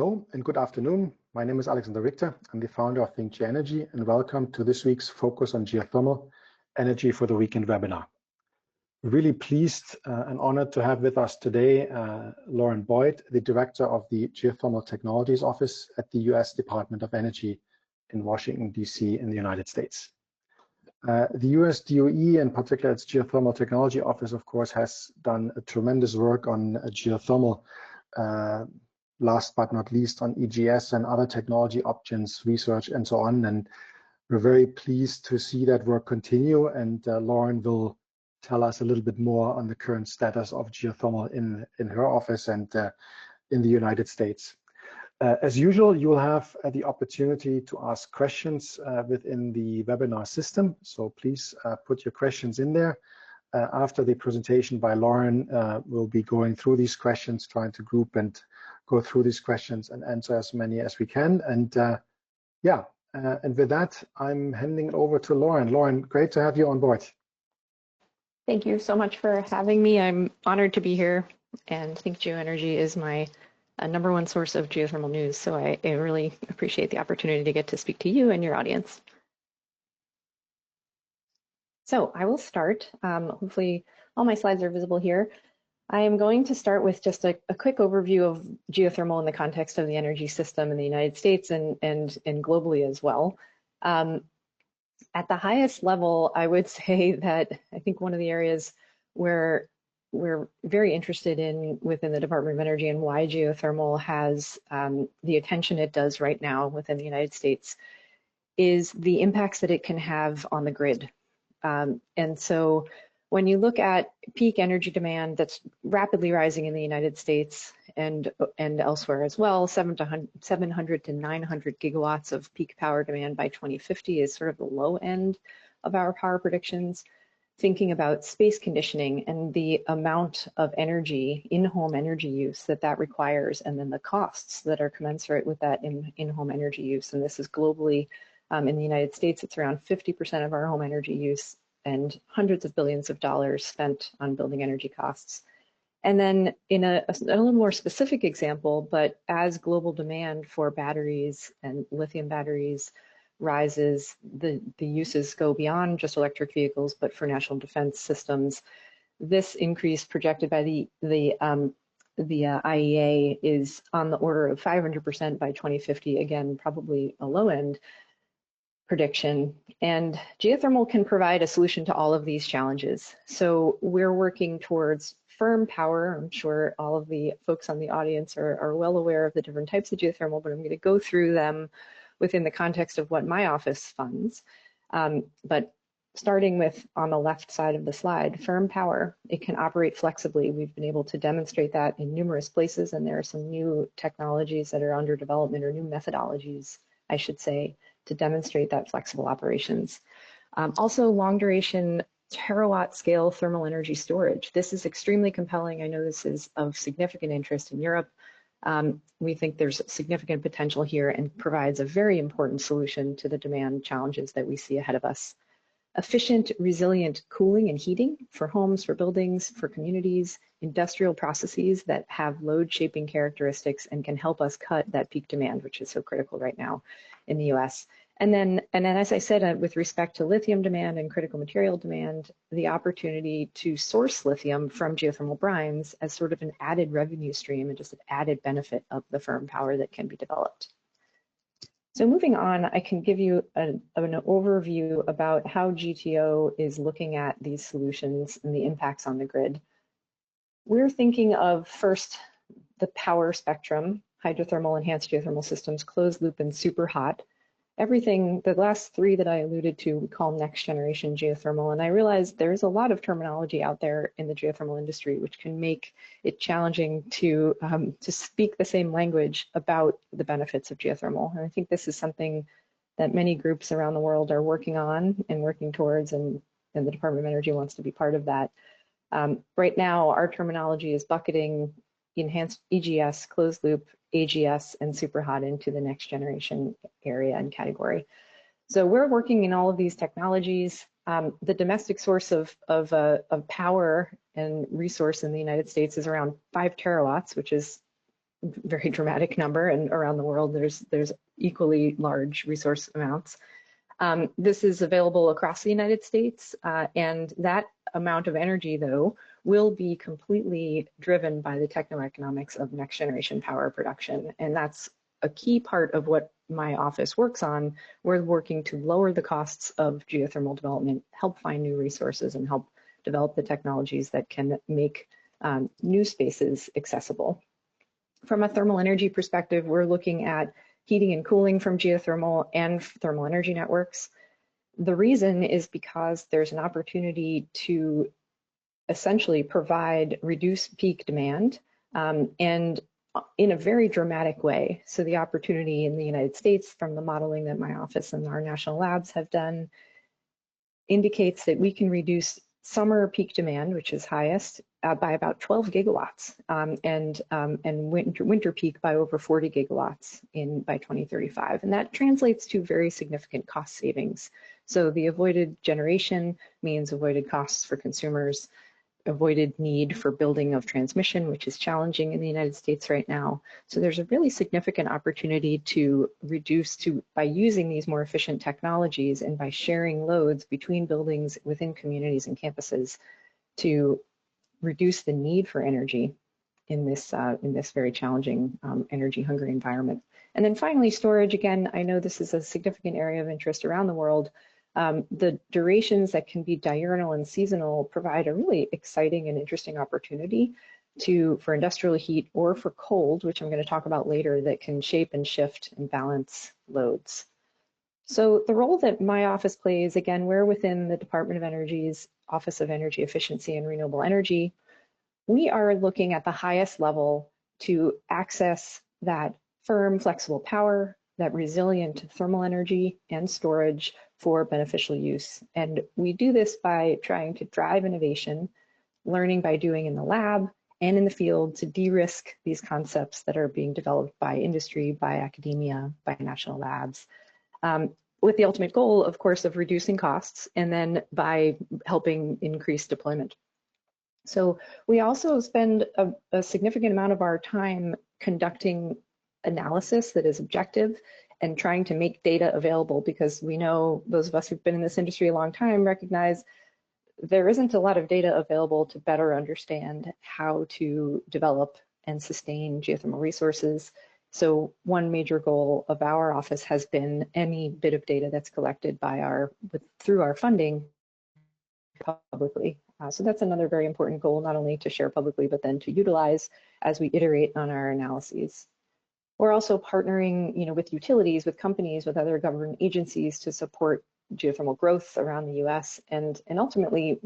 Hello and good afternoon. My name is Alexander Richter. I'm the founder of Think Energy, and welcome to this week's Focus on Geothermal Energy for the Weekend webinar. We're really pleased and honored to have with us today Lauren Boyd, the Director of the Geothermal Technologies Office at the US Department of Energy in Washington, DC in the United States. The US DOE, in particular its Geothermal Technology Office, of course, has done a tremendous work on geothermal, last but not least on EGS and other technology options, research and so on. And we're very pleased to see that work continue. And Lauren will tell us a little bit more on the current status of geothermal in her office and in the United States. As usual, you will have the opportunity to ask questions within the webinar system. So please put your questions in there. After the presentation by Lauren, we'll be going through these questions, trying to group and go through these questions and answer as many as we can. And and with that, I'm handing it over to Lauren. Lauren, great to have you on board. Thank you so much for having me. I'm honored to be here, and Think Geoenergy is my #1 source of geothermal news. So I really appreciate the opportunity to get to speak to you and your audience. So I will start. Hopefully all my slides are visible here. I am going to start with just a quick overview of geothermal in the context of the energy system in the United States and globally as well. At the highest level, I would say that I think one of the areas where we're very interested in within the Department of Energy and why geothermal has the attention it does right now within the United States is the impacts that it can have on the grid. And so when you look at peak energy demand that's rapidly rising in the United States and elsewhere as well, 700 to 900 gigawatts of peak power demand by 2050 is sort of the low end of our power predictions. Thinking about space conditioning and the amount of energy, in-home energy use that requires, and then the costs that are commensurate with that in-home energy use. And this is globally, in the United States, it's around 50% of our home energy use and hundreds of billions of dollars spent on building energy costs. And then in a little more specific example, but as global demand for batteries and lithium batteries rises, the uses go beyond just electric vehicles, but for national defense systems. This increase projected by the IEA is on the order of 500% by 2050, again, probably a low end prediction. And geothermal can provide a solution to all of these challenges. So we're working towards firm power. I'm sure all of the folks on the audience are well aware of the different types of geothermal, but I'm going to go through them within the context of what my office funds. But starting with on the left side of the slide, firm power, it can operate flexibly. We've been able to demonstrate that in numerous places, and there are some new technologies that are under development, or new methodologies, I should say, to demonstrate that flexible operations. Also, long duration terawatt scale thermal energy storage. This is extremely compelling. I know this is of significant interest in Europe. We think there's significant potential here and provides a very important solution to the demand challenges that we see ahead of us. Efficient, resilient cooling and heating for homes, for buildings, for communities, industrial processes that have load shaping characteristics and can help us cut that peak demand, which is so critical right now in the US. And then as I said, with respect to lithium demand and critical material demand, the opportunity to source lithium from geothermal brines as sort of an added revenue stream and just an added benefit of the firm power that can be developed. So moving on, I can give you an overview about how GTO is looking at these solutions and the impacts on the grid. We're thinking of first the power spectrum, hydrothermal, enhanced geothermal systems, closed loop, and super hot. Everything, the last three that I alluded to, we call next generation geothermal. And I realize there's a lot of terminology out there in the geothermal industry, which can make it challenging to speak the same language about the benefits of geothermal. And I think this is something that many groups around the world are working on and working towards, and the Department of Energy wants to be part of that. Right now, our terminology is bucketing enhanced EGS, closed loop, AGS, and super hot into the next generation area and category. So we're working in all of these technologies. The domestic source of power and resource in the United States is around 5 terawatts, which is very dramatic number, and around the world there's equally large resource amounts. This is available across the United States, and that amount of energy, though, will be completely driven by the techno-economics of next generation power production. And that's a key part of what my office works on. We're working to lower the costs of geothermal development, help find new resources, and help develop the technologies that can make new spaces accessible. From a thermal energy perspective, we're looking at heating and cooling from geothermal and thermal energy networks. The reason is because there's an opportunity to essentially provide reduced peak demand and in a very dramatic way. So the opportunity in the United States from the modeling that my office and our national labs have done indicates that we can reduce summer peak demand, which is highest, by about 12 gigawatts, and winter peak by over 40 gigawatts by 2035. And that translates to very significant cost savings. So the avoided generation means avoided costs for consumers, avoided need for building of transmission, which is challenging in the United States right now. So there's a really significant opportunity to reduce by using these more efficient technologies and by sharing loads between buildings within communities and campuses to reduce the need for energy in this very challenging energy hungry environment. And then finally, storage. Again, I know this is a significant area of interest around the world. The durations that can be diurnal and seasonal provide a really exciting and interesting opportunity for industrial heat or for cold, which I'm going to talk about later, that can shape and shift and balance loads. So the role that my office plays, again, we're within the Department of Energy's Office of Energy Efficiency and Renewable Energy. We are looking at the highest level to access that firm, flexible power, that resilient thermal energy and storage for beneficial use. And we do this by trying to drive innovation, learning by doing in the lab and in the field to de-risk these concepts that are being developed by industry, by academia, by national labs, with the ultimate goal, of course, of reducing costs and then by helping increase deployment. So we also spend a significant amount of our time conducting analysis that is objective and trying to make data available, because we know, those of us who've been in this industry a long time recognize there isn't a lot of data available to better understand how to develop and sustain geothermal resources. So one major goal of our office has been any bit of data that's collected by through our funding publicly. So that's another very important goal, not only to share publicly, but then to utilize as we iterate on our analyses. We're also partnering, with utilities, with companies, with other government agencies to support geothermal growth around the US. And ultimately,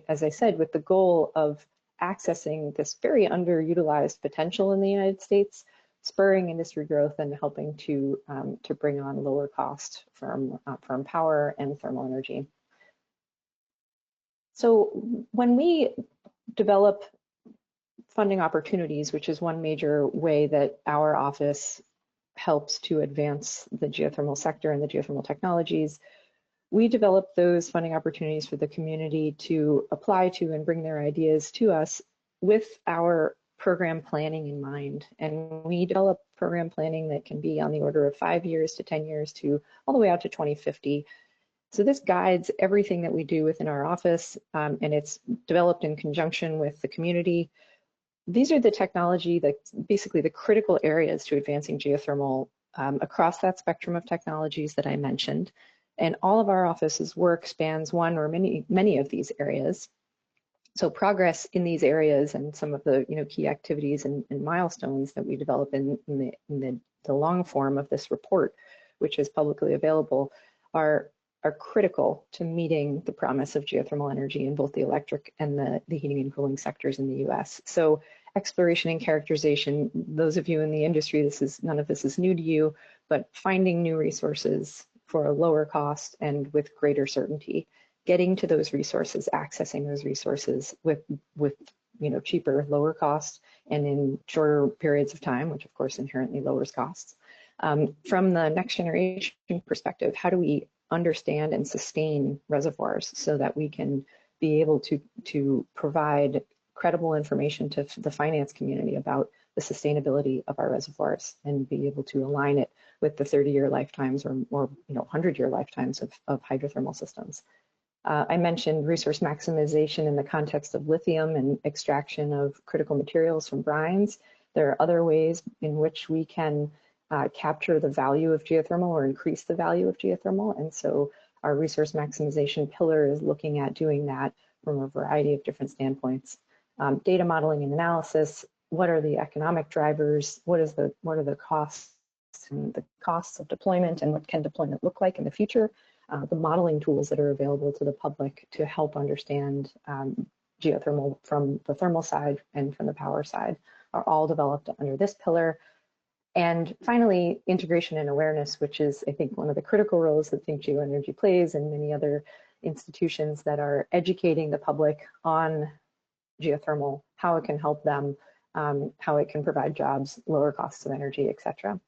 as I said, with the goal of accessing this very underutilized potential in the United States, spurring industry growth and helping to bring on lower cost from power and thermal energy. So when we develop funding opportunities, which is one major way that our office helps to advance the geothermal sector and the geothermal technologies, we develop those funding opportunities for the community to apply to and bring their ideas to us with our program planning in mind. And we develop program planning that can be on the order of 5 years to 10 years to all the way out to 2050. So this guides everything that we do within our office, and it's developed in conjunction with the community. These are the technology that's basically the critical areas to advancing geothermal across that spectrum of technologies that I mentioned. And all of our office's work spans one or many of these areas. So progress in these areas and some of the key activities and milestones that we develop in the long form of this report, which is publicly available, are critical to meeting the promise of geothermal energy in both the electric and the heating and cooling sectors in the US. So exploration and characterization, those of you in the industry, none of this is new to you, but finding new resources for a lower cost and with greater certainty, getting to those resources, accessing those resources with cheaper, lower cost and in shorter periods of time, which of course inherently lowers costs. From the next generation perspective, how do we understand and sustain reservoirs so that we can be able to provide credible information to the finance community about the sustainability of our reservoirs and be able to align it with the 30-year lifetimes or 100-year lifetimes of hydrothermal systems. I mentioned resource maximization in the context of lithium and extraction of critical materials from brines. There are other ways in which we can capture the value of geothermal or increase the value of geothermal. And so our resource maximization pillar is looking at doing that from a variety of different standpoints. Data modeling and analysis, what are the economic drivers? What are the costs and the costs of deployment, and what can deployment look like in the future? The modeling tools that are available to the public to help understand geothermal from the thermal side and from the power side are all developed under this pillar. And finally, integration and awareness, which is, I think, one of the critical roles that Think Geoenergy plays, and many other institutions that are educating the public on geothermal, how it can help them, how it can provide jobs, lower costs of energy, et cetera.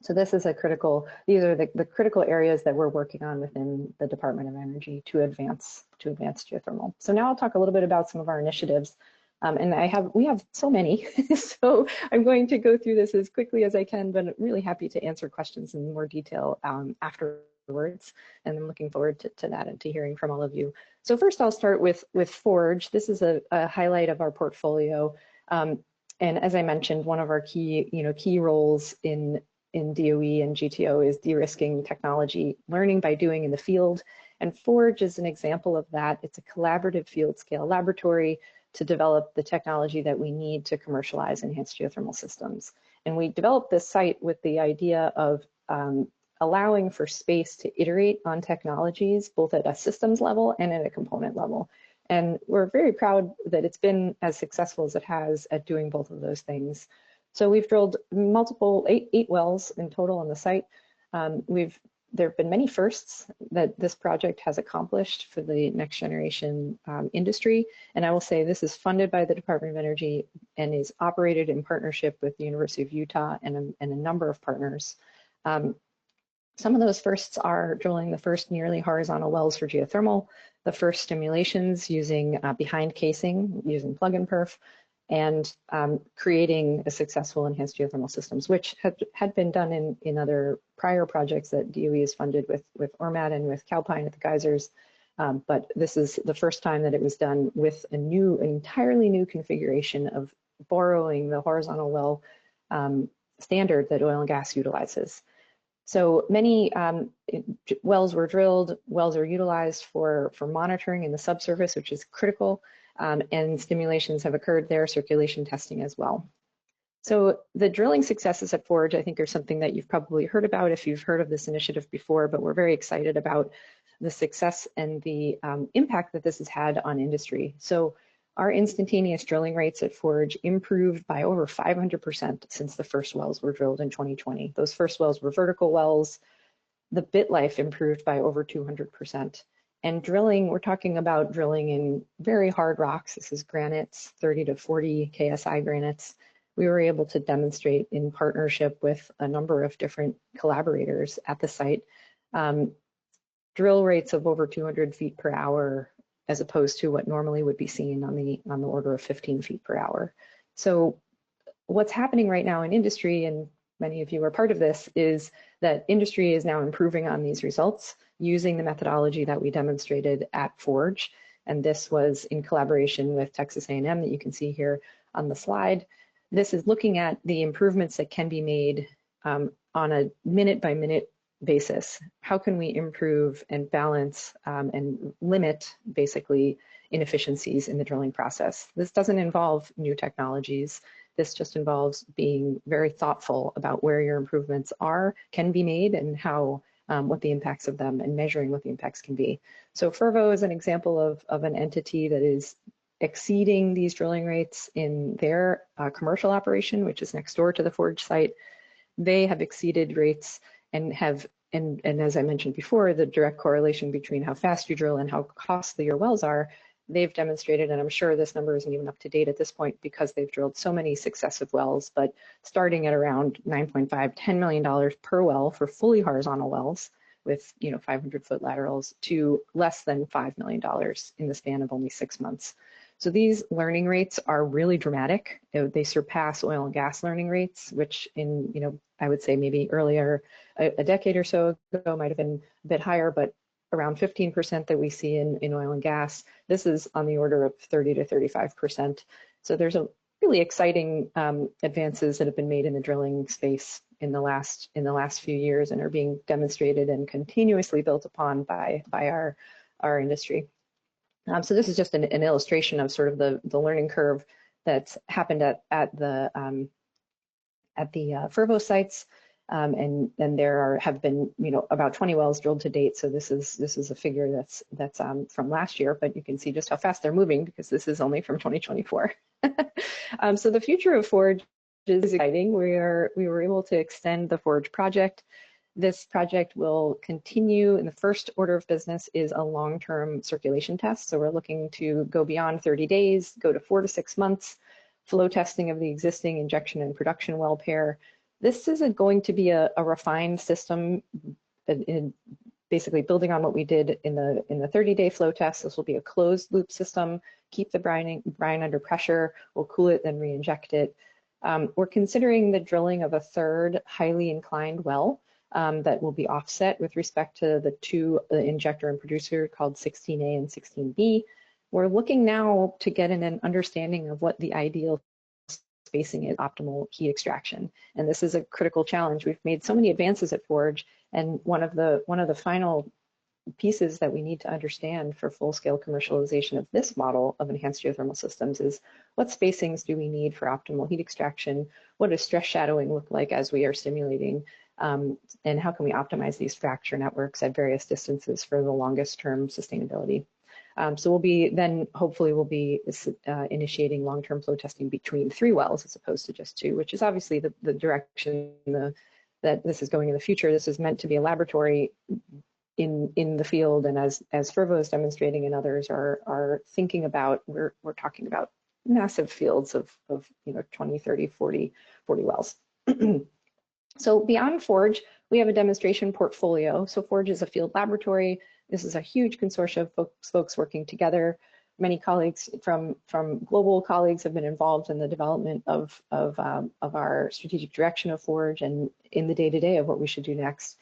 So this is these are the critical areas that we're working on within the Department of Energy to advance geothermal. So now I'll talk a little bit about some of our initiatives. And we have so many, so I'm going to go through this as quickly as I can, but I'm really happy to answer questions in more detail afterwards. And I'm looking forward to that and to hearing from all of you. So first I'll start with Forge. This is a highlight of our portfolio. And as I mentioned, one of our key roles in DOE and GTO is de-risking technology, learning by doing in the field. And Forge is an example of that. It's a collaborative field scale laboratory to develop the technology that we need to commercialize enhanced geothermal systems. And we developed this site with the idea of allowing for space to iterate on technologies, both at a systems level and at a component level. And we're very proud that it's been as successful as it has at doing both of those things. So we've drilled eight wells in total on the site. There have been many firsts that this project has accomplished for the next generation industry. And I will say this is funded by the Department of Energy and is operated in partnership with the University of Utah and a number of partners. Some of those firsts are drilling the first nearly horizontal wells for geothermal, the first stimulations using behind casing, using plug and perf, and creating a successful enhanced geothermal systems, which had been done in other prior projects that DOE has funded with ORMAT and with Calpine at the geysers. But this is the first time that it was done with an entirely new configuration of borrowing the horizontal well standard that oil and gas utilizes. So many wells were drilled, wells are utilized for monitoring in the subsurface, which is critical. And stimulations have occurred there, circulation testing as well. So the drilling successes at Forge, I think, are something that you've probably heard about if you've heard of this initiative before, but we're very excited about the success and the impact that this has had on industry. So our instantaneous drilling rates at Forge improved by over 500% since the first wells were drilled in 2020. Those first wells were vertical wells. The bit life improved by over 200%. And drilling, we're talking about drilling in very hard rocks. This is granites, 30 to 40 KSI granites. We were able to demonstrate in partnership with a number of different collaborators at the site, drill rates of over 200 feet per hour, as opposed to what normally would be seen on the order of 15 feet per hour. So what's happening right now in industry, and many of you are part of this, is that industry is now improving on these results using the methodology that we demonstrated at Forge. And this was in collaboration with Texas A&M that you can see here on the slide. This is looking at the improvements that can be made on a minute-by-minute basis. How can we improve and balance and limit, basically, inefficiencies in the drilling process? This doesn't involve new technologies. This just involves being very thoughtful about where your improvements can be made, and how what the impacts of them, and measuring what the impacts can be. So Fervo is an example of an entity that is exceeding these drilling rates in their commercial operation, which is next door to the Forge site. They have exceeded rates and as I mentioned before, the direct correlation between how fast you drill and how costly your wells are, they've demonstrated, and I'm sure this number isn't even up to date at this point because they've drilled so many successive wells, but starting at around $9.5, $10 million per well for fully horizontal wells with 500-foot laterals, to less than $5 million in the span of only 6 months. So these learning rates are really dramatic. They surpass oil and gas learning rates, which in, I would say maybe earlier, a decade or so ago might have been a bit higher, but around 15% that we see in oil and gas. This is on the order of 30 to 35%. So there's a really exciting advances that have been made in the drilling space in the last few years and are being demonstrated and continuously built upon by our industry. So this is just an illustration of sort of the learning curve that's happened at the Fervo sites, and there have been about 20 wells drilled to date. So this is a figure that's from last year, but you can see just how fast they're moving because this is only from 2024. So the future of Forge is exciting. We were able to extend the Forge project. This project will continue, and the first order of business is a long-term circulation test. So we're looking to go beyond 30 days, go to 4 to 6 months, flow testing of the existing injection and production well pair. This is going to be a refined system, basically building on what we did in the 30-day flow test. This will be a closed loop system, keep the brine under pressure, we'll cool it, then re-inject it. We're considering the drilling of a third highly inclined well that will be offset with respect to the injector and producer called 16A and 16B. We're looking now to get an understanding of what the ideal spacing is, optimal heat extraction. And this is a critical challenge. We've made so many advances at Forge, and one of the final pieces that we need to understand for full-scale commercialization of this model of enhanced geothermal systems is what spacings do we need for optimal heat extraction? What does stress shadowing look like as we are stimulating? And how can we optimize these fracture networks at various distances for the longest term sustainability? So hopefully we'll be initiating long-term flow testing between 3 wells as opposed to just 2, which is obviously the direction that this is going in the future. This is meant to be a laboratory in the field, and as Fervo is demonstrating and others are thinking about, we're talking about massive fields of 20, 30, 40 wells. So beyond Forge, we have a demonstration portfolio. So Forge is a field laboratory. This is a huge consortium of folks working together. Many colleagues from global colleagues have been involved in the development of our strategic direction of Forge and in the day-to-day of what we should do next.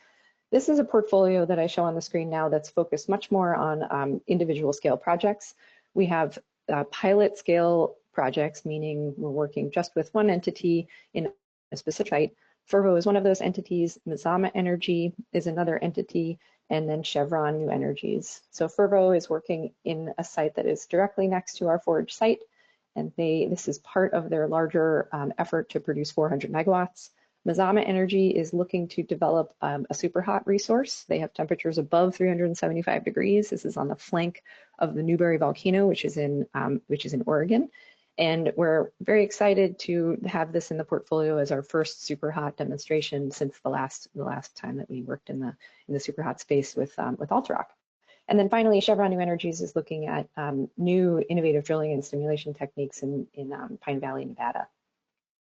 This is a portfolio that I show on the screen now that's focused much more on individual scale projects. We have pilot scale projects, meaning we're working just with one entity in a specific site. Fervo is one of those entities, Mazama Energy is another entity, and then Chevron New Energies. So Fervo is working in a site that is directly next to our Forge site, and this is part of their larger effort to produce 400 megawatts. Mazama Energy is looking to develop a super hot resource. They have temperatures above 375 degrees. This is on the flank of the Newberry volcano, which is in Oregon. And we're very excited to have this in the portfolio as our first super hot demonstration since the last time that we worked in the super hot space with Altarock. And then finally, Chevron New Energies is looking at new innovative drilling and stimulation techniques in Pine Valley, Nevada.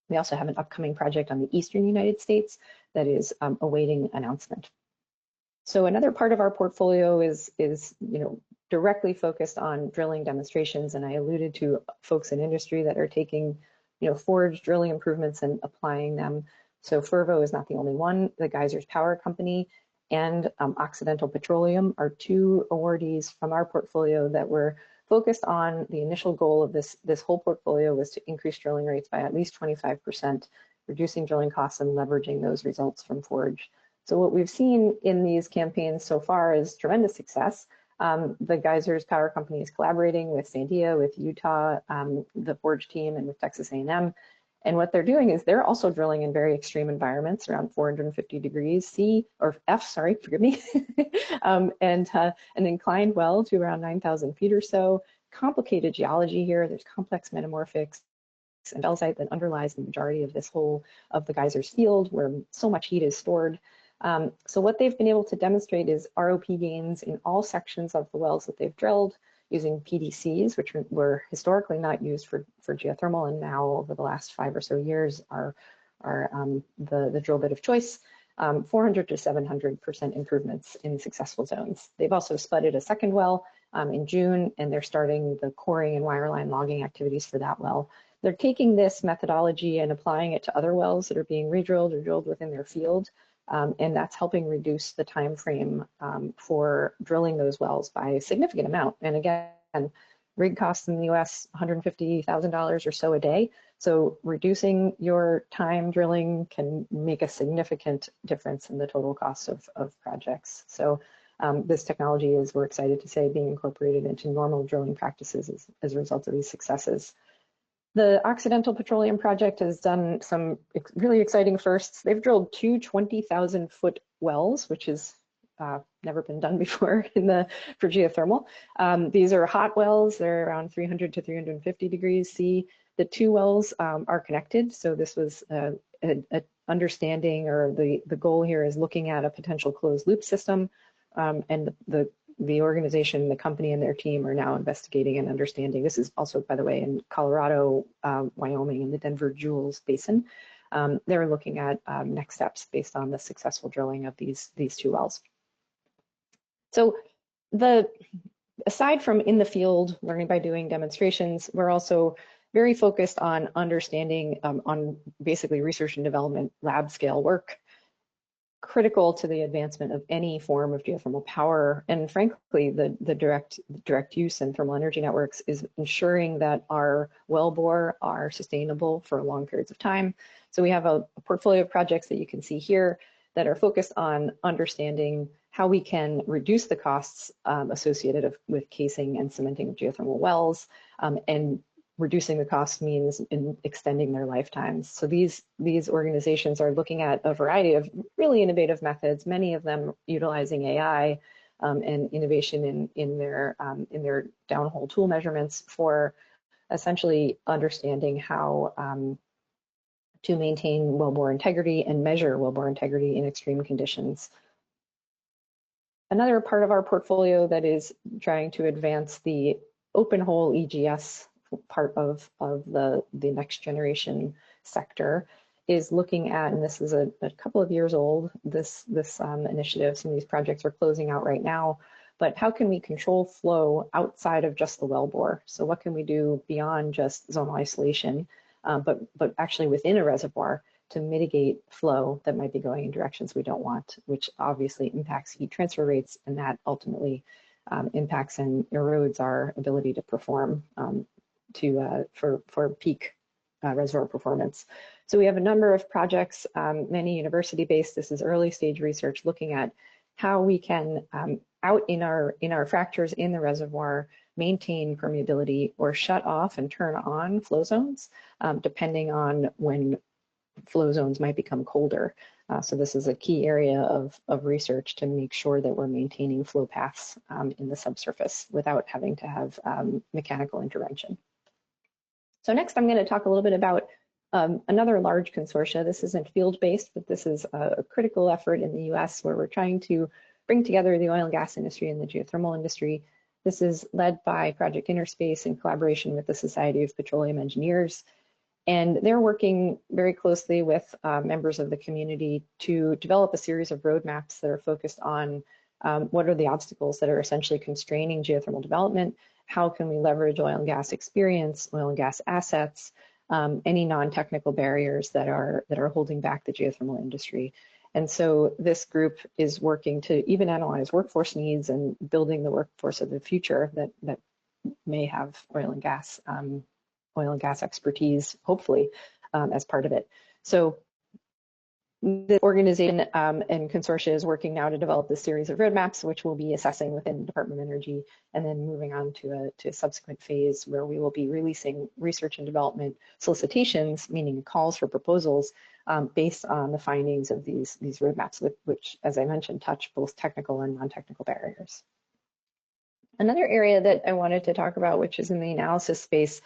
We also have an upcoming project on the eastern United States that is awaiting announcement. So another part of our portfolio is directly focused on drilling demonstrations, and I alluded to folks in industry that are taking Forge drilling improvements and applying them. So Fervo is not the only one. The Geysers Power Company and Occidental Petroleum are 2 awardees from our portfolio that were focused on. The initial goal of this whole portfolio was to increase drilling rates by at least 25%, reducing drilling costs and leveraging those results from Forge. So what we've seen in these campaigns so far is tremendous success. The Geysers Power Company is collaborating with Sandia, with Utah, the Forge team, and with Texas A&M. And what they're doing is they're also drilling in very extreme environments, around 450 degrees C, or F, sorry, forgive me, and an inclined well to around 9,000 feet or so. Complicated geology here. There's complex metamorphics and andesite that underlies the majority of the Geysers field, where so much heat is stored. So what they've been able to demonstrate is ROP gains in all sections of the wells that they've drilled using PDCs, which were historically not used for geothermal, and now over the last 5 or so years are the drill bit of choice. 400 to 700% improvements in successful zones. They've also spudded a second well in June, and they're starting the coring and wireline logging activities for that well. They're taking this methodology and applying it to other wells that are being redrilled or drilled within their field, and that's helping reduce the time frame for drilling those wells by a significant amount. And again, rig costs in the US, $150,000 or so a day. So reducing your time drilling can make a significant difference in the total cost of projects. So this technology is, we're excited to say, being incorporated into normal drilling practices as a result of these successes. The Occidental Petroleum Project has done some really exciting firsts. They've drilled two 20,000-foot wells, which is never been done before for geothermal. These are hot wells. They're around 300 to 350 degrees C. The two wells are connected. So this was an understanding, or the goal here is looking at a potential closed loop system. And the organization, the company and their team are now investigating and understanding. This is also, by the way, in Colorado, Wyoming, and the Denver Jules Basin. They're looking at next steps based on the successful drilling of these two wells. So aside from in the field, learning by doing demonstrations, we're also very focused on understanding on basically research and development lab scale work, critical to the advancement of any form of geothermal power. And frankly, the direct use and thermal energy networks is ensuring that our wellbore are sustainable for long periods of time. So we have a portfolio of projects that you can see here that are focused on understanding how we can reduce the costs associated with casing and cementing of geothermal wells, and reducing the cost means in extending their lifetimes. So these organizations are looking at a variety of really innovative methods, many of them utilizing AI and innovation in their downhole tool measurements for essentially understanding how to maintain wellbore integrity and measure wellbore integrity in extreme conditions. Another part of our portfolio that is trying to advance the open hole EGS part of the next generation sector is looking at, and this is a couple of years old, this initiative, some of these projects are closing out right now, but how can we control flow outside of just the wellbore? So what can we do beyond just zonal isolation, but actually within a reservoir to mitigate flow that might be going in directions we don't want, which obviously impacts heat transfer rates, and that ultimately impacts and erodes our ability to perform for peak reservoir performance. So we have a number of projects, many university-based. This is early stage research looking at how we can, out in our fractures in the reservoir, maintain permeability or shut off and turn on flow zones, depending on when flow zones might become colder. So this is a key area of research to make sure that we're maintaining flow paths in the subsurface without having to have mechanical intervention. So next, I'm going to talk a little bit about another large consortia. This isn't field-based, but this is a critical effort in the US where we're trying to bring together the oil and gas industry and the geothermal industry. This is led by Project Interspace in collaboration with the Society of Petroleum Engineers. And they're working very closely with members of the community to develop a series of roadmaps that are focused on what are the obstacles that are essentially constraining geothermal development. How can we leverage oil and gas experience, oil and gas assets, any non-technical barriers that are holding back the geothermal industry. And so this group is working to even analyze workforce needs and building the workforce of the future that may have oil and gas expertise, hopefully, as part of it. So the organization and consortia is working now to develop this series of roadmaps, which we'll be assessing within the Department of Energy, and then moving on to a subsequent phase where we will be releasing research and development solicitations, meaning calls for proposals based on the findings of these roadmaps, which, as I mentioned, touch both technical and non-technical barriers. Another area that I wanted to talk about, which is in the analysis space,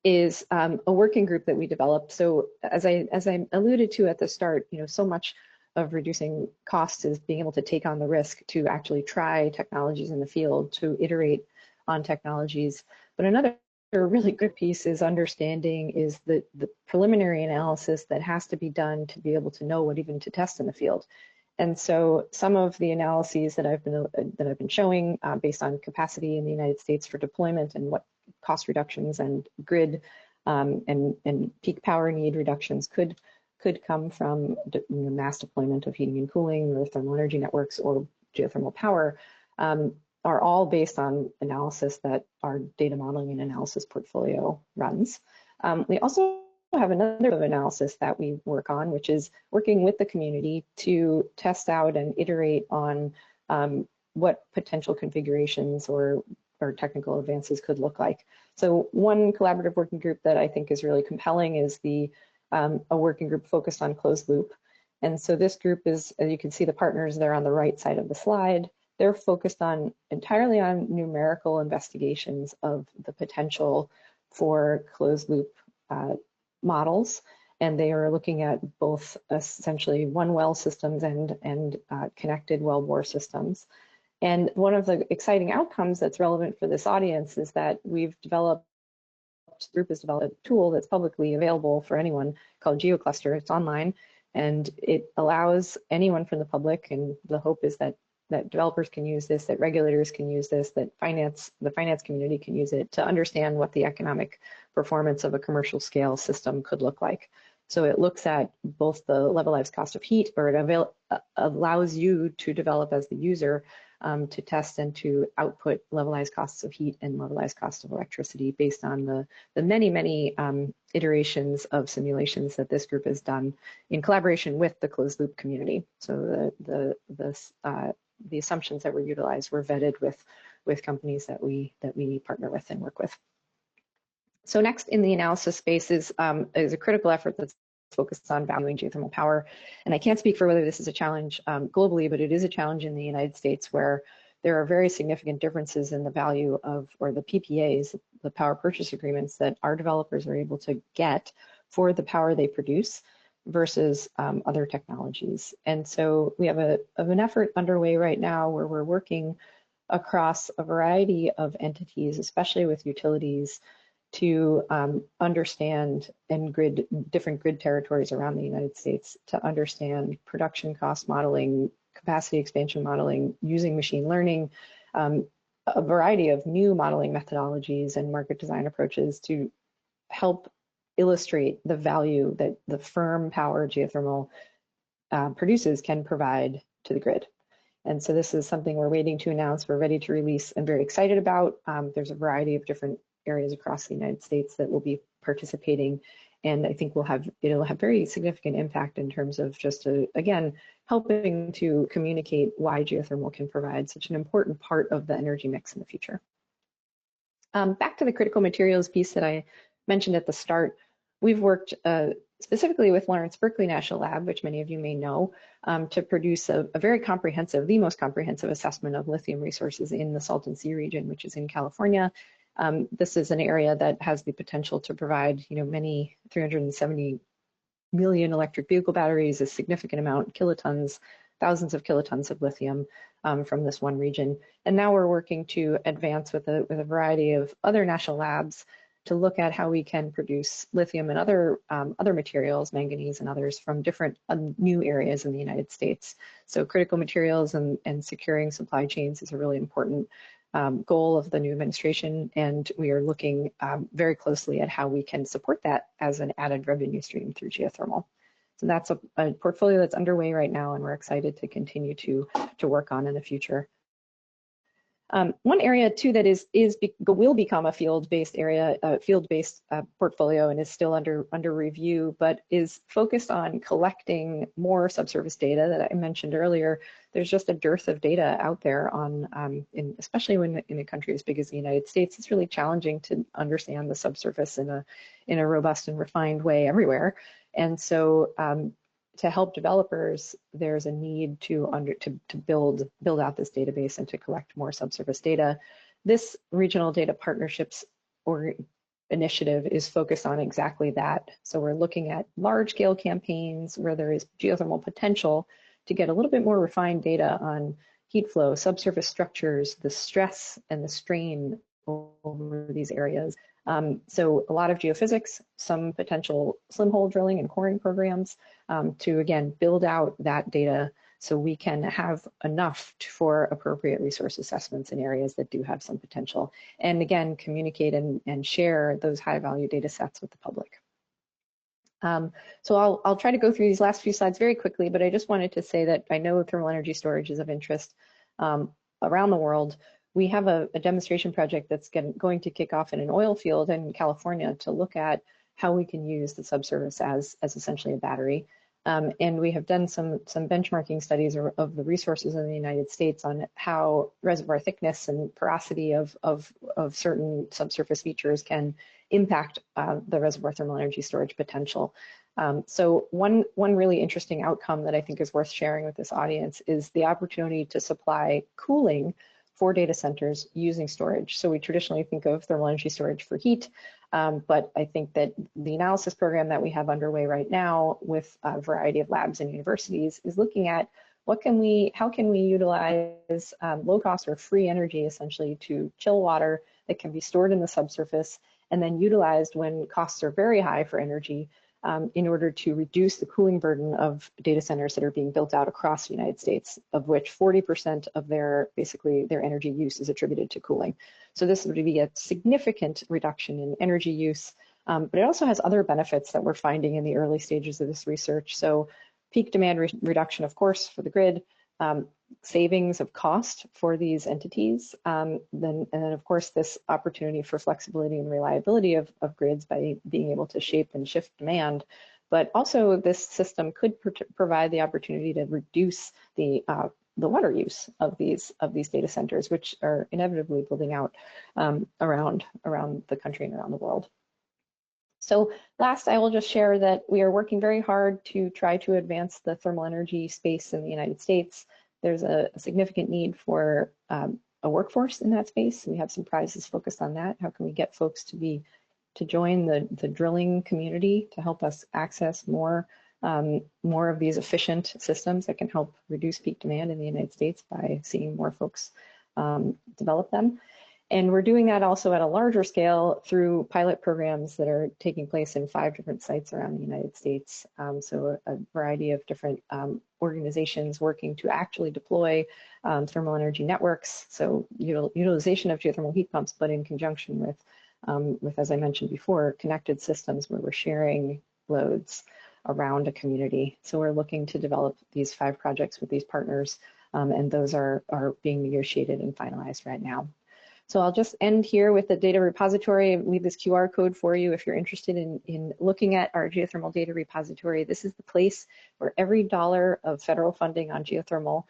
is a working group that we developed. So as I alluded to at the start, so much of reducing costs is being able to take on the risk to actually try technologies in the field, to iterate on technologies. But another really good piece is understanding is the preliminary analysis that has to be done to be able to know what even to test in the field. And so some of the analyses that I've been showing based on capacity in the United States for deployment and what cost reductions and grid and peak power need reductions could come from mass deployment of heating and cooling or thermal energy networks or geothermal power, are all based on analysis that our data modeling and analysis portfolio runs. We also have another analysis that we work on, which is working with the community to test out and iterate on what potential configurations or technical advances could look like. So one collaborative working group that I think is really compelling is a working group focused on closed loop. And so this group is, as you can see the partners there on the right side of the slide, they're focused entirely on numerical investigations of the potential for closed loop models. And they are looking at both essentially one well systems and connected wellbore systems. And one of the exciting outcomes that's relevant for this audience is that the group has developed a tool that's publicly available for anyone called GeoCluster. It's online, and it allows anyone from the public, and the hope is that developers can use this, that regulators can use this, that the finance community can use it to understand what the economic performance of a commercial scale system could look like. So it looks at both the levelized cost of heat, or it allows you to develop as the user to test and to output levelized costs of heat and levelized cost of electricity based on the many iterations of simulations that this group has done in collaboration with the closed loop community. So the assumptions that were utilized were vetted with companies that we partner with and work with. So next in the analysis space is a critical effort that's focused on valuing geothermal power. And I can't speak for whether this is a challenge globally, but it is a challenge in the United States where there are very significant differences in the value of, or the PPAs, the power purchase agreements that our developers are able to get for the power they produce versus other technologies. And so we have an effort underway right now where we're working across a variety of entities, especially with utilities, to understand different grid territories around the United States, to understand production cost modeling, capacity expansion modeling, using machine learning, a variety of new modeling methodologies and market design approaches to help illustrate the value that the firm power geothermal produces can provide to the grid. And so this is something we're waiting to announce, we're ready to release and very excited about. There's a variety of different areas across the United States that will be participating, and I think it'll have very significant impact in terms of just again helping to communicate why geothermal can provide such an important part of the energy mix in the future. Back to the critical materials piece that I mentioned at the start, we've worked specifically with Lawrence Berkeley National Lab, which many of you may know, to produce a very comprehensive, the most comprehensive assessment of lithium resources in the Salton Sea region, which is in California. This is an area that has the potential to provide, many 370 million electric vehicle batteries, a significant amount, kilotons, thousands of kilotons of lithium from this one region. And now we're working to advance with a variety of other national labs to look at how we can produce lithium and other materials, manganese and others, from different new areas in the United States. So critical materials and securing supply chains is a really important goal of the new administration, and we are looking very closely at how we can support that as an added revenue stream through geothermal. So that's a portfolio that's underway right now, and we're excited to continue to work on in the future. One area too that will become a field-based area, field-based portfolio, and is still under review, but is focused on collecting more subsurface data that I mentioned earlier. There's just a dearth of data out there on, especially when in a country as big as the United States. It's really challenging to understand the subsurface in a robust and refined way everywhere, and so. To help developers, there's a need to build out this database and to collect more subsurface data. This regional data partnerships or initiative is focused on exactly that. So we're looking at large-scale campaigns where there is geothermal potential to get a little bit more refined data on heat flow, subsurface structures, the stress and the strain over these areas. So a lot of geophysics, some potential slim hole drilling and coring programs to, again, build out that data so we can have enough for appropriate resource assessments in areas that do have some potential. And again, communicate and share those high value data sets with the public. So I'll try to go through these last few slides very quickly, but I just wanted to say that I know thermal energy storage is of interest around the world. We have a demonstration project that's going to kick off in an oil field in California to look at how we can use the subsurface as essentially a battery. And we have done some benchmarking studies of the resources in the United States on how reservoir thickness and porosity of certain subsurface features can impact the reservoir thermal energy storage potential. So one really interesting outcome that I think is worth sharing with this audience is the opportunity to supply cooling for data centers using storage. So we traditionally think of thermal energy storage for heat, but I think that the analysis program that we have underway right now with a variety of labs and universities is looking at how can we utilize low cost or free energy essentially to chill water that can be stored in the subsurface and then utilized when costs are very high for energy in order to reduce the cooling burden of data centers that are being built out across the United States, of which 40% of their energy use is attributed to cooling. So this would be a significant reduction in energy use, but it also has other benefits that we're finding in the early stages of this research. So peak demand reduction, of course, for the grid, savings of cost for these entities, and then of course this opportunity for flexibility and reliability of grids by being able to shape and shift demand. But also this system could provide the opportunity to reduce the water use of these data centers, which are inevitably building out around the country and around the world. So last, I will just share that we are working very hard to try to advance the thermal energy space in the United States. There's a significant need for a workforce in that space. We have some prizes focused on that. How can we get folks to join the drilling community to help us access more of these efficient systems that can help reduce peak demand in the United States by seeing more folks develop them. And we're doing that also at a larger scale through pilot programs that are taking place in 5 different sites around the United States. So a variety of different organizations working to actually deploy thermal energy networks. So utilization of geothermal heat pumps, but in conjunction with, as I mentioned before, connected systems where we're sharing loads around a community. So we're looking to develop these 5 projects with these partners, and those are being negotiated and finalized right now. So I'll just end here with the data repository and leave this QR code for you if you're interested in looking at our geothermal data repository. This is the place where every dollar of federal funding on geothermal,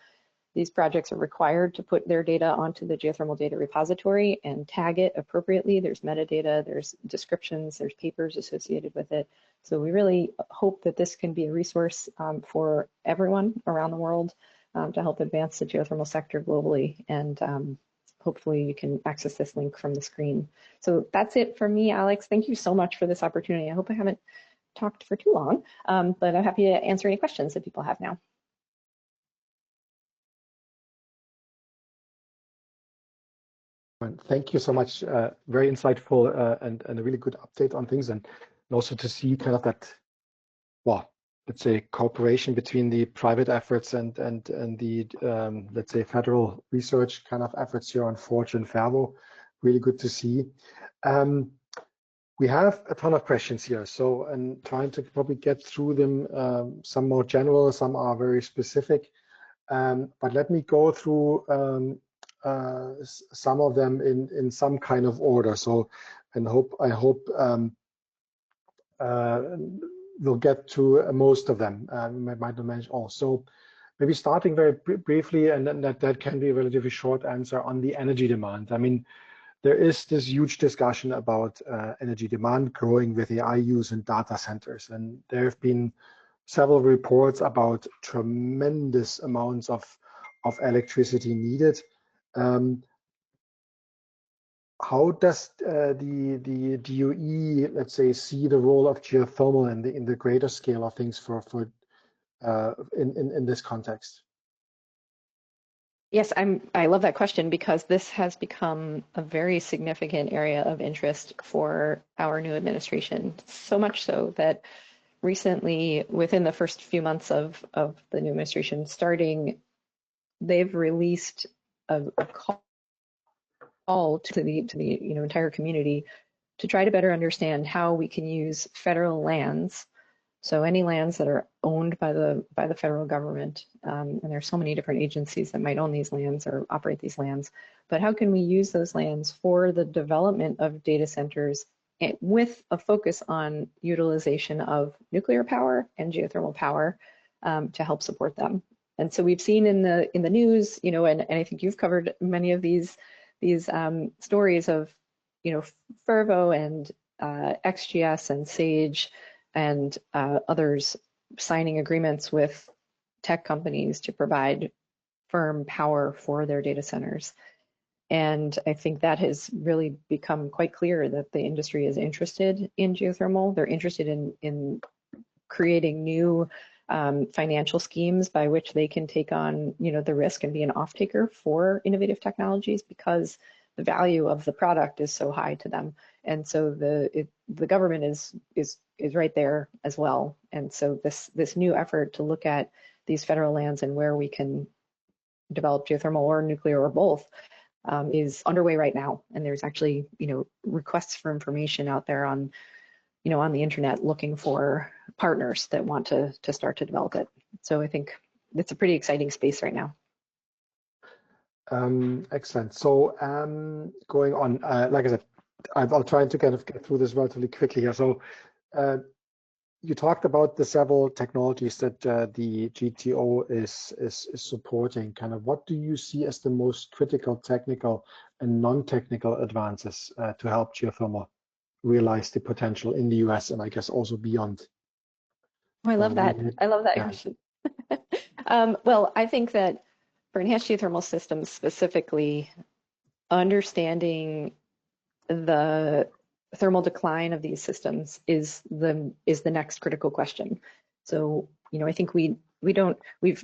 these projects are required to put their data onto the geothermal data repository and tag it appropriately. There's metadata, there's descriptions, there's papers associated with it. So we really hope that this can be a resource for everyone around the world to help advance the geothermal sector globally. And hopefully you can access this link from the screen. So that's it for me, Alex. Thank you so much for this opportunity. I hope I haven't talked for too long, but I'm happy to answer any questions that people have now. Thank you so much. Very insightful and a really good update on things, and also to see kind of that, well, let's say cooperation between the private efforts and the let's say federal research kind of efforts here on Forge and Fervo. Really good to see. We have a ton of questions here, so I'm trying to probably get through them. Some more general, some are very specific, but let me go through some of them in some kind of order. So, and I hope we'll get to most of them. We might not mention all. So maybe starting very briefly, and then that can be a relatively short answer on the energy demand. I mean, there is this huge discussion about energy demand growing with AI use in data centers, and there have been several reports about tremendous amounts of electricity needed. How does the DOE, let's say, see the role of geothermal in the greater scale of things in this context? Yes, I love that question because this has become a very significant area of interest for our new administration. So much so that recently, within the first few months of the new administration starting, they've released a call to the entire community to try to better understand how we can use federal lands. So any lands that are owned by the federal government, and there's so many different agencies that might own these lands or operate these lands, but how can we use those lands for the development of data centers with a focus on utilization of nuclear power and geothermal power to help support them. And so we've seen in the news, and I think you've covered many of these stories of, Fervo and XGS and Sage and others signing agreements with tech companies to provide firm power for their data centers. And I think that has really become quite clear that the industry is interested in geothermal. They're interested in creating new financial schemes by which they can take on, the risk and be an off-taker for innovative technologies, because the value of the product is so high to them. And so the government is right there as well. And so this new effort to look at these federal lands and where we can develop geothermal or nuclear or both is underway right now. And there's actually, requests for information out there on the internet looking for partners that want to start to develop it. So I think it's a pretty exciting space right now. Excellent. So going on, like I said, I'll try to kind of get through this relatively quickly here. So you talked about the several technologies that the GTO is supporting. Kind of what do you see as the most critical technical and non-technical advances to help geothermal realize the potential in the US and I guess also beyond? Oh, I love that. I love that question. Well, I think that for enhanced geothermal systems specifically, understanding the thermal decline of these systems is the next critical question. So, I think we've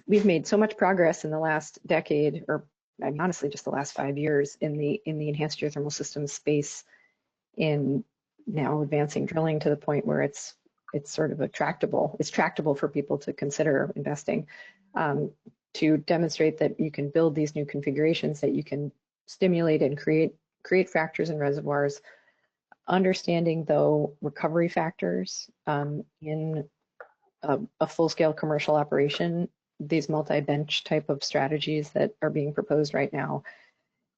made so much progress in the last decade, or honestly just the last 5 years in the enhanced geothermal systems space, in now advancing drilling to the point where it's sort of it's tractable for people to consider investing, to demonstrate that you can build these new configurations, that you can stimulate and create fractures and reservoirs. Understanding, though, recovery factors in a full-scale commercial operation, these multi-bench type of strategies that are being proposed right now,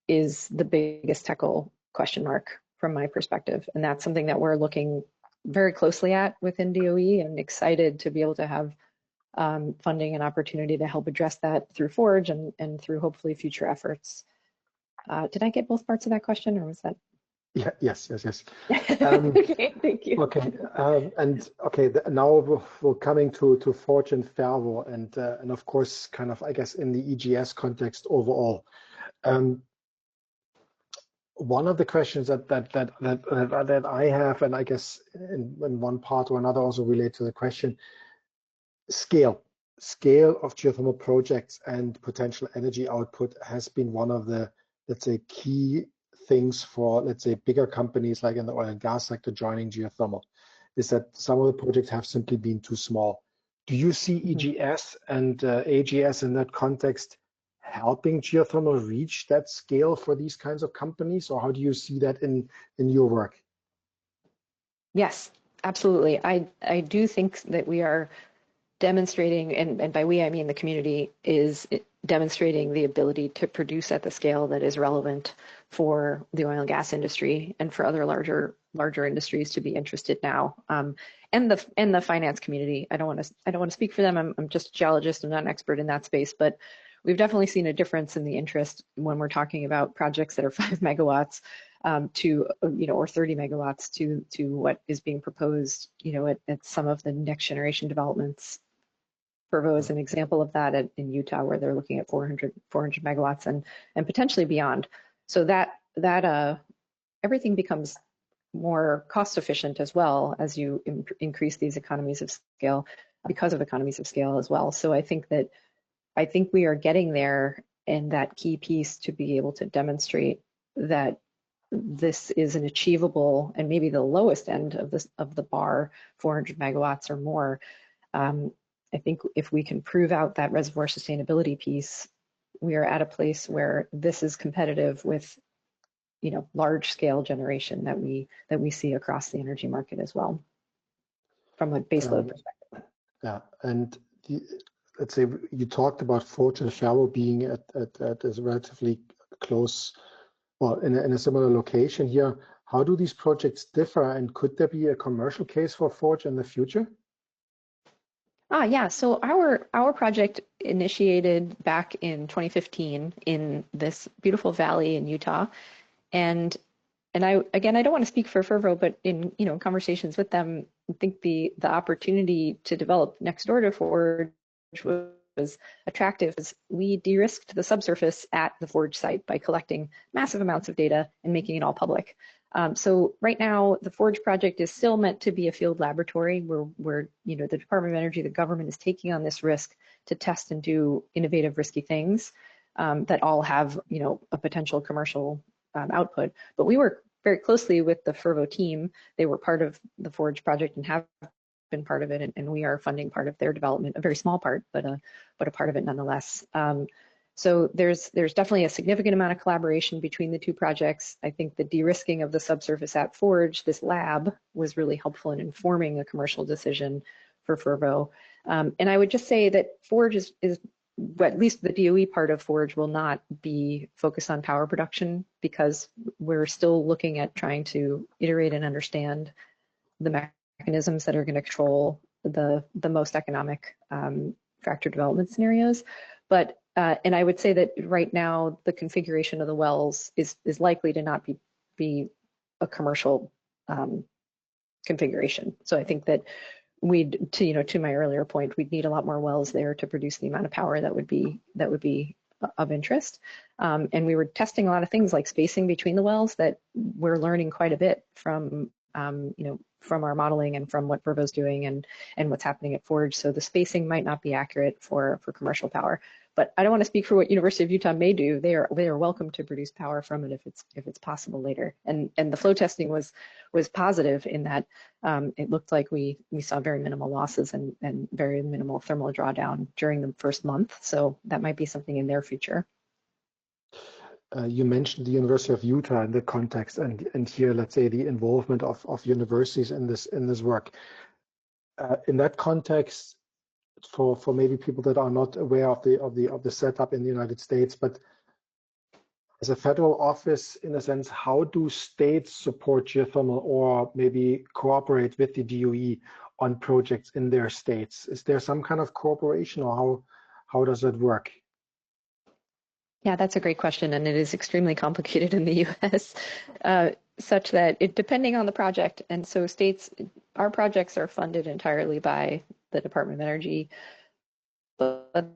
is the biggest technical question mark from my perspective. And that's something that we're looking very closely at within DOE, and excited to be able to have funding and opportunity to help address that through Forge and through hopefully future efforts. Did I get both parts of that question, or was that? Yeah, yes. Okay, thank you. Okay, now we're coming to Forge and Fervo, and of course, kind of, I guess, in the EGS context overall. One of the questions that I have, and I guess in one part or another also relate to the question, scale of geothermal projects and potential energy output has been one of the, let's say, key things for, let's say, bigger companies like in the oil and gas sector joining geothermal, is that some of the projects have simply been too small. Do you see EGS and AGS in that context helping geothermal reach that scale for these kinds of companies, or how do you see that in your work? Yes, absolutely. I do think that we are demonstrating, and by we I mean the community is demonstrating the ability to produce at the scale that is relevant for the oil and gas industry and for other larger industries to be interested now. And the finance community. I don't want to speak for them. I'm just a geologist. I'm not an expert in that space, but we've definitely seen a difference in the interest when we're talking about projects that are 5 megawatts to, or 30 megawatts to what is being proposed, at some of the next generation developments. Fervo is an example of that in Utah, where they're looking at 400 megawatts and potentially beyond. So that everything becomes more cost efficient as well as you increase these economies of scale, because of economies of scale as well. So I think we are getting there, and that key piece to be able to demonstrate that this is an achievable and maybe the lowest end of the bar, 400 megawatts or more. I think if we can prove out that reservoir sustainability piece, we are at a place where this is competitive with, large scale generation that we see across the energy market as well, from a baseload perspective. Yeah, and let's say you talked about Forge and Shallow being at a relatively close, well, in a similar location here. How do these projects differ, and could there be a commercial case for Forge in the future? Yeah, so our project initiated back in 2015 in this beautiful valley in Utah, and I don't want to speak for Fervo, but in conversations with them, I think the opportunity to develop next door to Forge was attractive. We de-risked the subsurface at the Forge site by collecting massive amounts of data and making it all public. So right now, the Forge project is still meant to be a field laboratory where the Department of Energy, the government, is taking on this risk to test and do innovative, risky things that all have a potential commercial output. But we work very closely with the Fervo team. They were part of the Forge project and have been part of it, and we are funding part of their development, a very small part, but a part of it nonetheless. So there's definitely a significant amount of collaboration between the two projects. I think the de-risking of the subsurface at Forge, this lab, was really helpful in informing a commercial decision for Fervo. And I would just say that Forge is at least the DOE part of Forge will not be focused on power production, because we're still looking at trying to iterate and understand the mechanisms that are going to control the most economic fracture development scenarios. But and I would say that right now the configuration of the wells is likely to not be a commercial configuration. So I think that to my earlier point, we'd need a lot more wells there to produce the amount of power that would be of interest. And we were testing a lot of things like spacing between the wells that we're learning quite a bit from from our modeling and from what Fervo's doing and what's happening at Forge. So the spacing might not be accurate for commercial power. But I don't want to speak for what University of Utah may do. They are welcome to produce power from it if it's possible later. And the flow testing was positive in that it looked like we saw very minimal losses and very minimal thermal drawdown during the first month. So that might be something in their future. You mentioned the University of Utah in the context, and here, let's say, the involvement of universities in this work. In that context, for maybe people that are not aware of the setup in the United States, but as a federal office, in a sense, how do states support geothermal or maybe cooperate with the DOE on projects in their states? Is there some kind of cooperation, or how does that work? Yeah, that's a great question, and it is extremely complicated in the U.S., such that depending on the project, and so our projects are funded entirely by the Department of Energy, but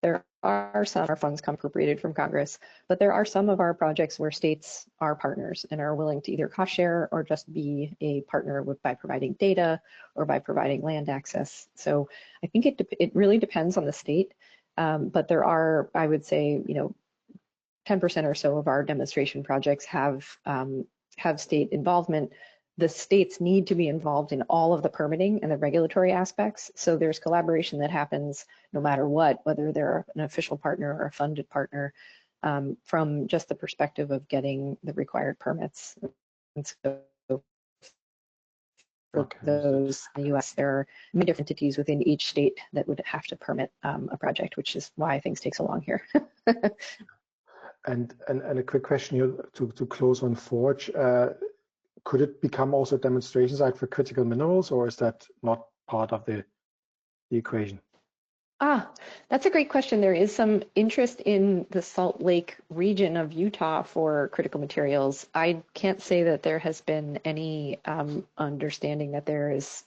there are some, our funds come appropriated from Congress, but there are some of our projects where states are partners and are willing to either cost share or just be a partner by providing data or by providing land access. So I think it really depends on the state. But there are, I would say, 10% or so of our demonstration projects have state involvement. The states need to be involved in all of the permitting and the regulatory aspects. So there's collaboration that happens no matter what, whether they're an official partner or a funded partner, from just the perspective of getting the required permits. And so for those in the U.S., there are many different entities within each state that would have to permit a project, which is why things take so long here. And a quick question here to close on Forge. Could it become also a demonstration site for critical minerals, or is that not part of the equation? That's a great question. There is some interest in the Salt Lake region of Utah for critical materials. I can't say that there has been any understanding that there is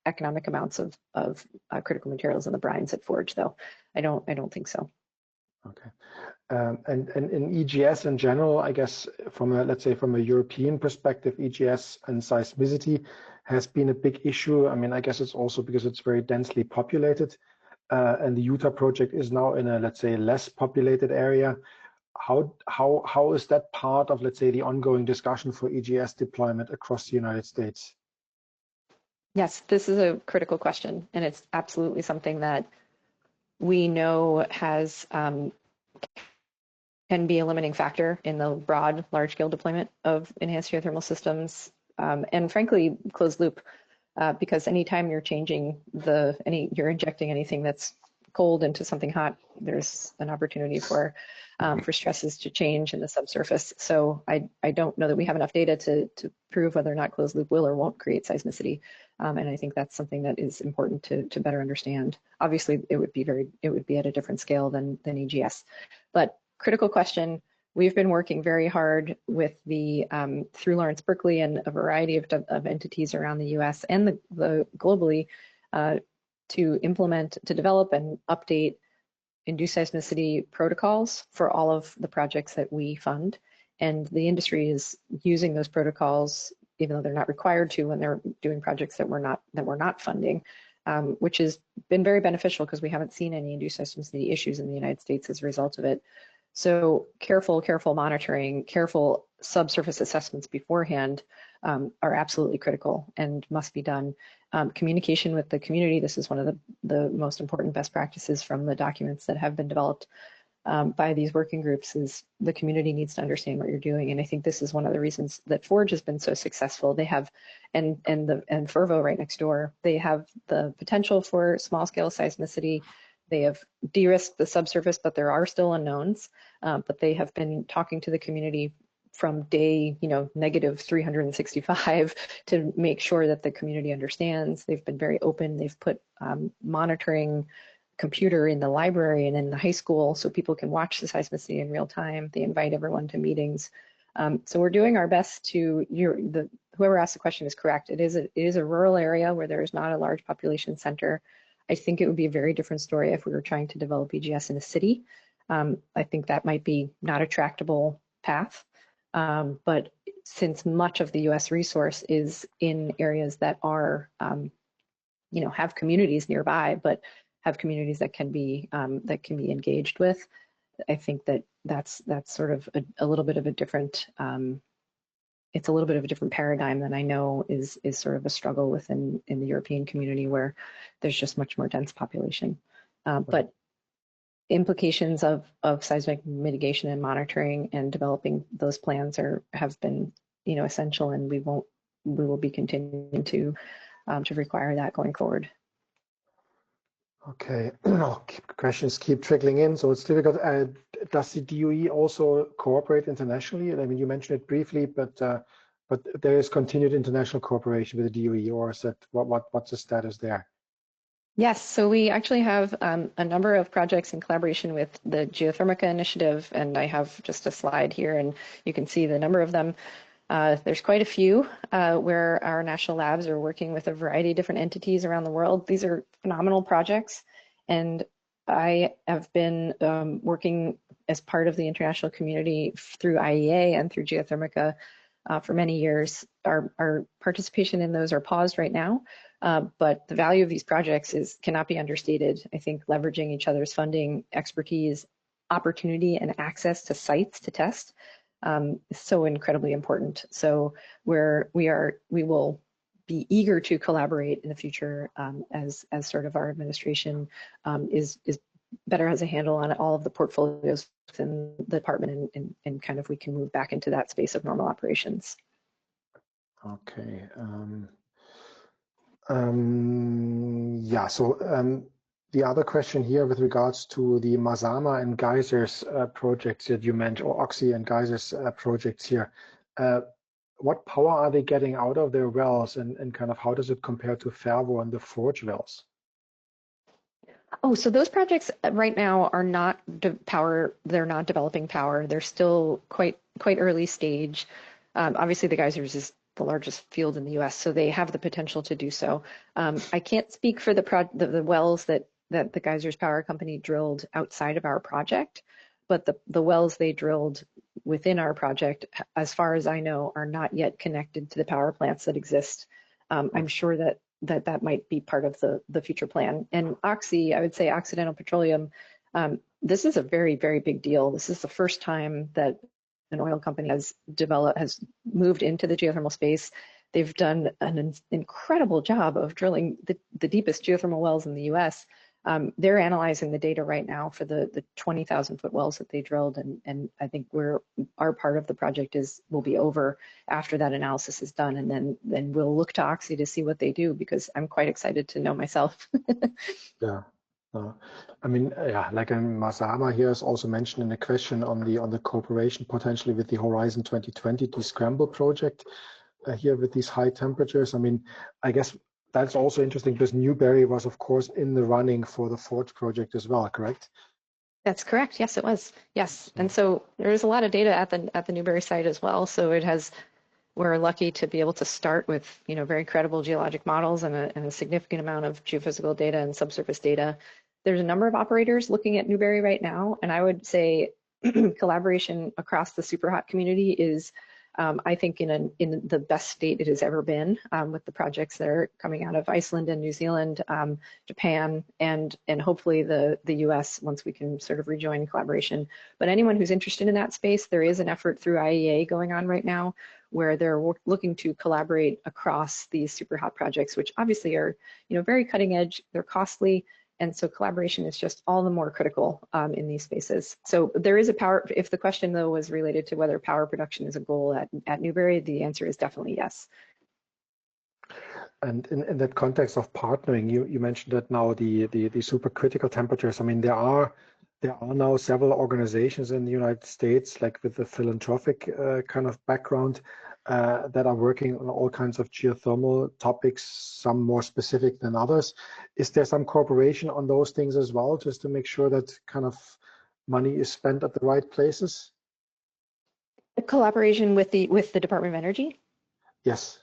economic amounts of critical materials in the brines at Forge, though. I don't think so. Okay. And in EGS in general, I guess let's say from a European perspective, EGS and seismicity has been a big issue. I mean, I guess it's also because it's very densely populated, and the Utah project is now in a, let's say, less populated area. how is that part of, let's say, the ongoing discussion for EGS deployment across the United States? Yes, this is a critical question, and it's absolutely something that we know has can be a limiting factor in the broad, large-scale deployment of enhanced geothermal systems, and frankly, closed loop, because anytime you're changing you're injecting anything that's cold into something hot, there's an opportunity for stresses to change in the subsurface. So I don't know that we have enough data to prove whether or not closed loop will or won't create seismicity, and I think that's something that is important to better understand. Obviously, it would be at a different scale than EGS, but critical question. We've been working very hard with through Lawrence Berkeley and a variety of entities around the U.S. and the globally to develop and update induced seismicity protocols for all of the projects that we fund. And the industry is using those protocols, even though they're not required to when they're doing projects that we're not funding, which has been very beneficial because we haven't seen any induced seismicity issues in the United States as a result of it. So careful monitoring, careful subsurface assessments beforehand are absolutely critical and must be done. Communication with the community, this is one of the most important best practices from the documents that have been developed by these working groups, is the community needs to understand what you're doing. And I think this is one of the reasons that Forge has been so successful. They have, and Fervo right next door, they have the potential for small scale seismicity. They have de-risked the subsurface, but there are still unknowns. But they have been talking to the community from day, negative 365 to make sure that the community understands. They've been very open. They've put monitoring computer in the library and in the high school so people can watch the seismicity in real time. They invite everyone to meetings. So we're doing our best to, whoever asked the question is correct. It is a rural area where there is not a large population center. I think it would be a very different story if we were trying to develop EGS in a city. I think that might be not a tractable path. But since much of the U.S. resource is in areas that are, have communities nearby, but have communities that can be engaged with, I think that's sort of a little bit of a different. It's a little bit of a different paradigm than I know is sort of a struggle within the European community where there's just much more dense population. But implications of seismic mitigation and monitoring and developing those plans have been essential, and we will be continuing to require that going forward. Okay, questions keep trickling in, so it's difficult. Does the DOE also cooperate internationally? I mean, you mentioned it briefly, but there is continued international cooperation with the DOE, or is that what's the status there? Yes, so we actually have a number of projects in collaboration with the Geothermica initiative, and I have just a slide here, and you can see the number of them. There's quite a few where our national labs are working with a variety of different entities around the world. These are phenomenal projects, and I have been working as part of the international community through IEA and through Geothermica for many years. Our participation in those are paused right now, but the value of these projects cannot be understated. I think leveraging each other's funding, expertise, opportunity, and access to sites to test is so incredibly important. So we will be eager to collaborate in the future as sort of our administration is better has a handle on all of the portfolios within the department, and kind of we can move back into that space of normal operations. Okay. Yeah. So the other question here with regards to the Mazama and Geysers projects that you mentioned, or Oxy and Geysers projects here, what power are they getting out of their wells, and kind of how does it compare to Fervo and the Forge wells? Oh, so those projects right now are not they're not developing power. They're still quite early stage. Obviously, the Geysers is the largest field in the U.S., so they have the potential to do so. I can't speak for the wells that the Geysers Power Company drilled outside of our project, but the wells they drilled within our project, as far as I know, are not yet connected to the power plants that exist. I'm sure that might be part of the future plan. And Oxy, I would say Occidental Petroleum, This is a very, very big deal. This is the first time that an oil company has moved into the geothermal space. They've done an incredible job of drilling the deepest geothermal wells in the US. They're analyzing the data right now for the 20,000-foot wells that they drilled, and I think our part of the project will be over after that analysis is done, and then we'll look to Oxy to see what they do, because I'm quite excited to know myself. Yeah. I mean, yeah, like Masama here is also mentioned in the question on the cooperation potentially with the Horizon 2020 Descramble project here with these high temperatures. I mean, I guess that's also interesting because Newberry was, of course, in the running for the Forge project as well, correct? That's correct. Yes, it was. Yes, and so there is a lot of data at the Newberry site as well. So we're lucky to be able to start with very credible geologic models and a significant amount of geophysical data and subsurface data. There's a number of operators looking at Newberry right now, and I would say collaboration across the superhot community is, I think, in the best state it has ever been, with the projects that are coming out of Iceland and New Zealand, Japan, and hopefully the US once we can sort of rejoin collaboration. But anyone who's interested in that space, there is an effort through IEA going on right now where they're looking to collaborate across these superhot projects, which obviously are very cutting edge, they're costly. And so collaboration is just all the more critical in these spaces. So there is a power, if the question though was related to whether power production is a goal at Newberry, the answer is definitely yes. And in that context of partnering, you mentioned that now the supercritical temperatures. I mean, there are now several organizations in the United States, like with the philanthropic kind of background, that are working on all kinds of geothermal topics, some more specific than others. Is there some cooperation on those things as well, just to make sure that kind of money is spent at the right places? A collaboration with the Department of Energy? Yes.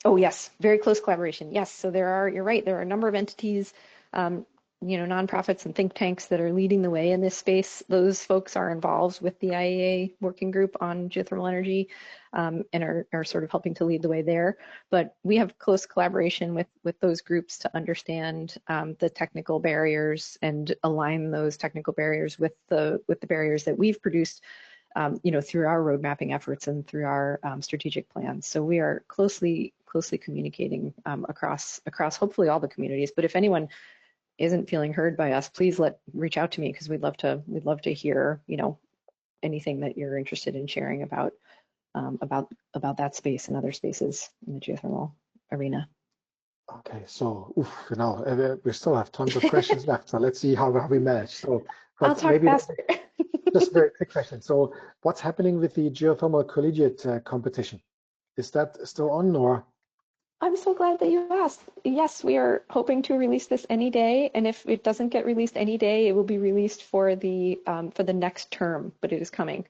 Oh yes, very close collaboration. Yes, so you're right, there are a number of entities, nonprofits and think tanks that are leading the way in this space. Those folks are involved with the IEA working group on geothermal energy, and are sort of helping to lead the way there. But we have close collaboration with those groups to understand the technical barriers and align those technical barriers with the barriers that we've produced, through our road mapping efforts and through our strategic plans. So we are closely communicating across hopefully all the communities. But if anyone isn't feeling heard by us, please reach out to me, because we'd love to hear anything that you're interested in sharing about that space and other spaces in the geothermal arena. Okay, so we still have tons of questions left. So let's see how we manage. So I'll talk faster. Just a very quick question. So what's happening with the geothermal collegiate competition? Is that still on, or? I'm so glad that you asked. Yes, we are hoping to release this any day, and if it doesn't get released any day, it will be released for the next term, but it is coming.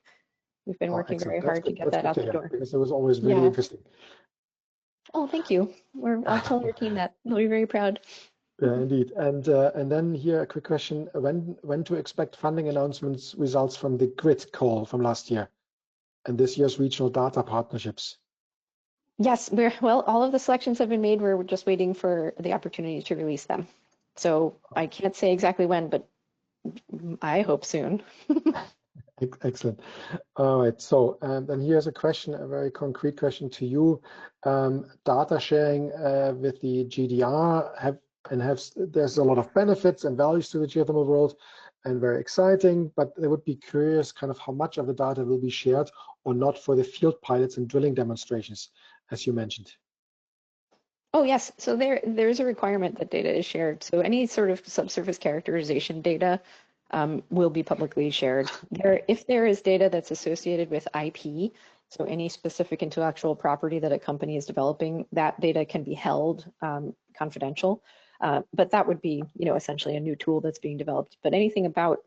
We've been working very hard to get that out the door. Because it was always really interesting. Oh, thank you. I'll tell your team that. They'll be very proud. Yeah, indeed. And then here a quick question: when to expect funding announcements results from the grid call from last year and this year's regional data partnerships? Yes, all of the selections have been made. We're just waiting for the opportunity to release them. So I can't say exactly when, but I hope soon. Excellent. All right. So then here's a very concrete question to you. Data sharing with the GDR there's a lot of benefits and values to the geothermal world, and very exciting. But they would be curious, kind of how much of the data will be shared or not for the field pilots and drilling demonstrations, as you mentioned. Oh yes, so there's a requirement that data is shared. So any sort of subsurface characterization data will be publicly shared. If there is data that's associated with IP, so any specific intellectual property that a company is developing, that data can be held confidential. But that would be, essentially a new tool that's being developed. But anything about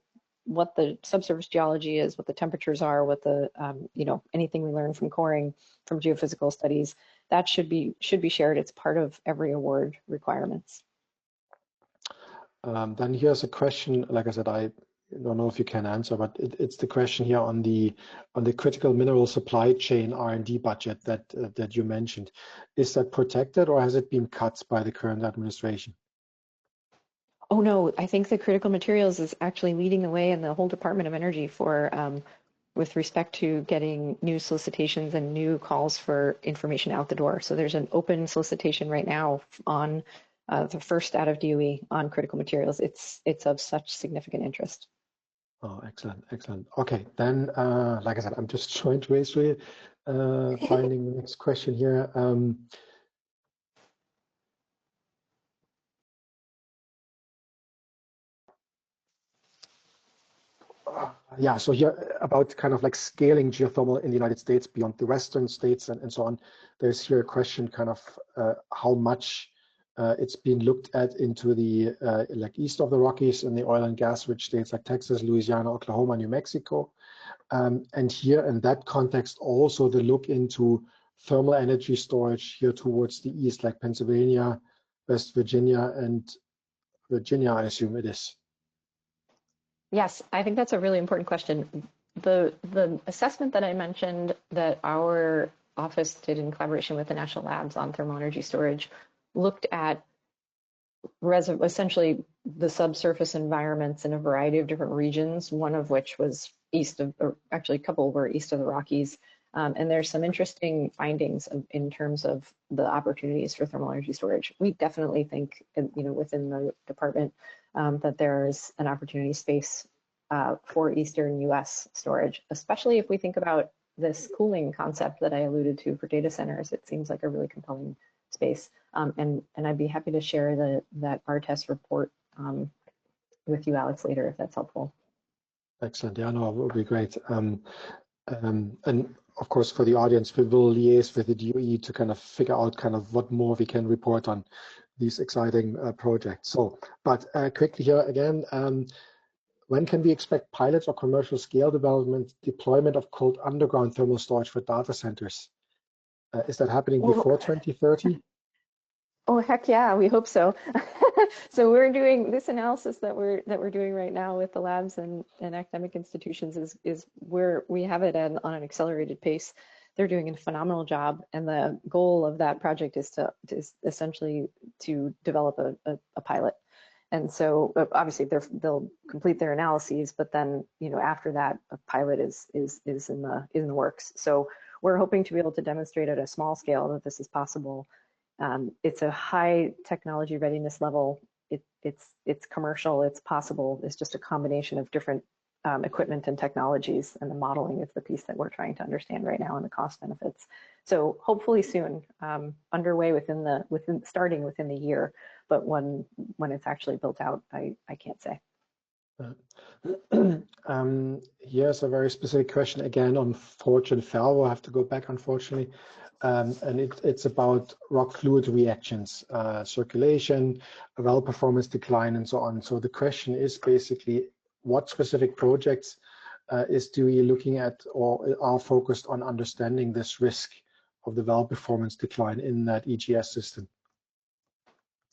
what the subsurface geology is, what the temperatures are, what the, anything we learn from coring, from geophysical studies, that should be shared. It's part of every award requirements. Then here's a question. Like I said, I don't know if you can answer, but it's the question here on the critical mineral supply chain R&D budget that you mentioned. Is that protected, or has it been cut by the current administration? Oh no, I think the critical materials is actually leading the way in the whole Department of Energy for with respect to getting new solicitations and new calls for information out the door. So there's an open solicitation right now on the first out of DOE on critical materials. It's of such significant interest. Oh, excellent, excellent. Okay, then, like I said, I'm just trying to raise for you, finding the next question here. Yeah, so here about kind of like scaling geothermal in the United States beyond the Western states and so on. There's here a question kind of how much it's been looked at into the like east of the Rockies and the oil and gas rich states like Texas, Louisiana, Oklahoma, New Mexico. And here in that context, also the look into thermal energy storage here towards the east, like Pennsylvania, West Virginia, and Virginia, I assume it is. Yes, I think that's a really important question. The assessment that I mentioned that our office did in collaboration with the national labs on thermal energy storage looked at essentially the subsurface environments in a variety of different regions, one of which was east of, or actually a couple were east of the Rockies. And there's some interesting findings in terms of the opportunities for thermal energy storage. We definitely think, within the department, that there's an opportunity space for Eastern US storage, especially if we think about this cooling concept that I alluded to for data centers. It seems like a really compelling space. And I'd be happy to share that R-test report with you, Alex, later, if that's helpful. Excellent. Yeah, no, it would be great. And of course, for the audience, we will liaise with the DOE to kind of figure out kind of what more we can report on these exciting projects. So, but quickly here again, when can we expect pilots or commercial scale development deployment of cold underground thermal storage for data centers? Is that happening before 2030? Oh, heck yeah, we hope so. So we're doing this analysis that we're doing right now with the labs and academic institutions is where we have it on an accelerated pace. They're doing a phenomenal job, and the goal of that project is essentially to develop a pilot. And so obviously they'll complete their analyses, but then after that a pilot is in the works. So we're hoping to be able to demonstrate at a small scale that this is possible. It's a high technology readiness level. It's commercial, it's possible. It's just a combination of different equipment and technologies, and the modeling is the piece that we're trying to understand right now, and the cost benefits. So hopefully soon, underway starting within the year, but when it's actually built out, I can't say. Here's a very specific question again on Fortune Fell. We'll have to go back, unfortunately. And it's about rock fluid reactions, circulation, well performance decline, and so on. So the question is basically, what specific projects is DOE looking at or are focused on understanding this risk of the well performance decline in that EGS system?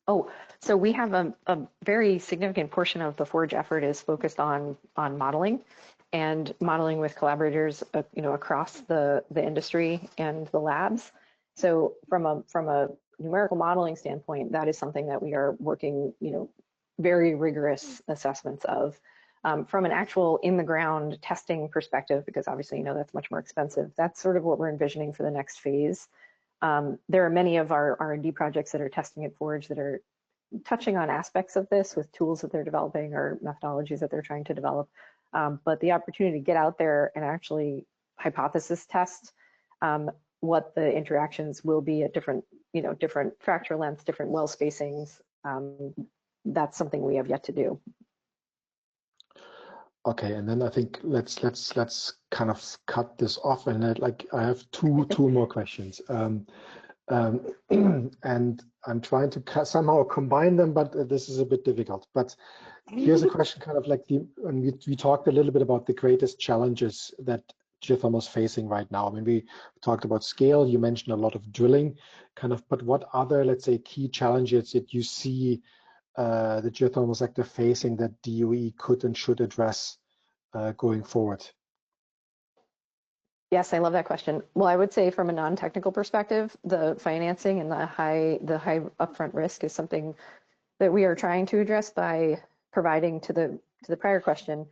Oh, so we have a very significant portion of the Forge effort is focused on modeling and modeling with collaborators, across the industry and the labs. So from a numerical modeling standpoint, that is something that we are working, very rigorous assessments of. From an actual in the ground testing perspective, because obviously, that's much more expensive. That's sort of what we're envisioning for the next phase. There are many of our R&D projects that are testing at Forge that are touching on aspects of this with tools that they're developing or methodologies that they're trying to develop. But the opportunity to get out there and actually hypothesis test what the interactions will be at different fracture lengths, different well spacings, that's something we have yet to do. Okay, and then I think let's kind of cut this off, and I have two more questions, and I'm trying to somehow combine them, but this is a bit difficult. But here's a question, kind of like and we talked a little bit about the greatest challenges that geothermal is facing right now. I mean, we talked about scale. You mentioned a lot of drilling, kind of. But what other, let's say, key challenges that you see the geothermal sector facing that DOE could and should address going forward? Yes, I love that question. Well, I would say from a non-technical perspective, the financing and the high upfront risk is something that we are trying to address by providing to the prior question,